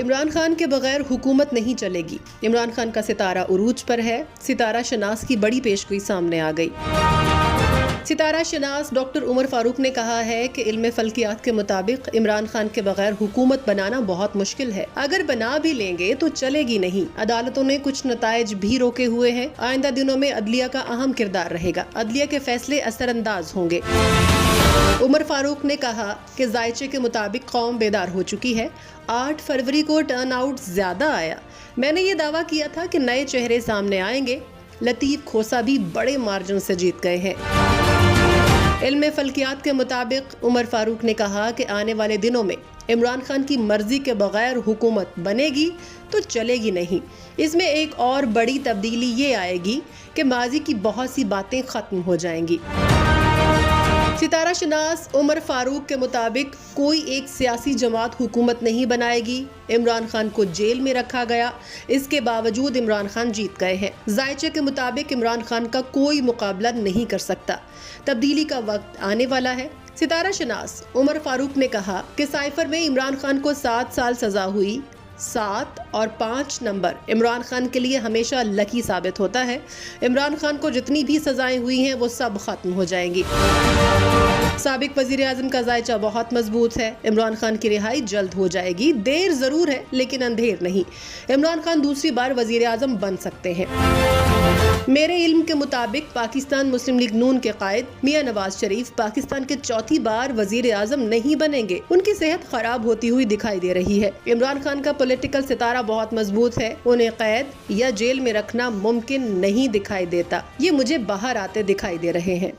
इमरान खान के बगैर हुकूमत नहीं चलेगी। इमरान खान का सितारा उरूज पर है। सितारा शनास की बड़ी पेशगोई सामने आ गई। सितारा शनास डॉक्टर उमर फारूक ने कहा है कि इल्म फल्कियात के मुताबिक इमरान खान के बगैर हुकूमत बनाना बहुत मुश्किल है। अगर बना भी लेंगे तो चलेगी नहीं। अदालतों ने कुछ नताइज भी रोके हुए हैं। आइंदा दिनों में अदलिया का अहम किरदार रहेगा। अदलिया के फैसले असरअंदाज होंगे। उमर फारूक ने कहा कि जायचे के मुताबिक कौम बेदार हो चुकी है। 8 फरवरी को टर्न आउट ज्यादा आया। मैंने ये दावा किया था कि नए चेहरे सामने आएंगे। लतीफ खोसा भी बड़े मार्जिन से जीत गए हैं। इल्म फल्कियात के मुताबिक उमर फारूक ने कहा कि आने वाले दिनों में इमरान खान की मर्जी के बगैर हुकूमत बनेगी तो चलेगी नहीं। इसमें एक और बड़ी तब्दीली ये आएगी कि माजी की बहुत सी बातें खत्म हो जाएंगी। सितारा शनास उमर फारूक के मुताबिक कोई एक सियासी जमात हुकूमत नहीं बनाएगी। इमरान खान को जेल में रखा गया, इसके बावजूद इमरान खान जीत गए हैं। जायचे के मुताबिक इमरान खान का कोई मुकाबला नहीं कर सकता। तब्दीली का वक्त आने वाला है। सितारा शनास उमर फारूक ने कहा कि साइफर में इमरान खान को 7 साल सजा हुई। 7 और 5 नंबर इमरान खान के लिए हमेशा लकी साबित होता है। इमरान खान को जितनी भी सजाएं हुई हैं वो सब खत्म हो जाएंगी। साबिक वजीर आजम का जायचा बहुत मजबूत है। इमरान खान की रिहाई जल्द हो जाएगी। देर जरूर है लेकिन अंधेर नहीं। इमरान खान दूसरी बार वजीर आजम बन सकते हैं। मेरे इल्म के मुताबिक पाकिस्तान मुस्लिम लीग नून के कायद मियां नवाज शरीफ पाकिस्तान के चौथी बार वजीर आजम नहीं बनेंगे। उनकी सेहत खराब होती हुई दिखाई दे रही है। इमरान खान का पॉलिटिकल सितारा बहुत मजबूत है। उन्हें कैद या जेल में रखना मुमकिन नहीं दिखाई देता। ये मुझे बाहर आते दिखाई दे रहे हैं।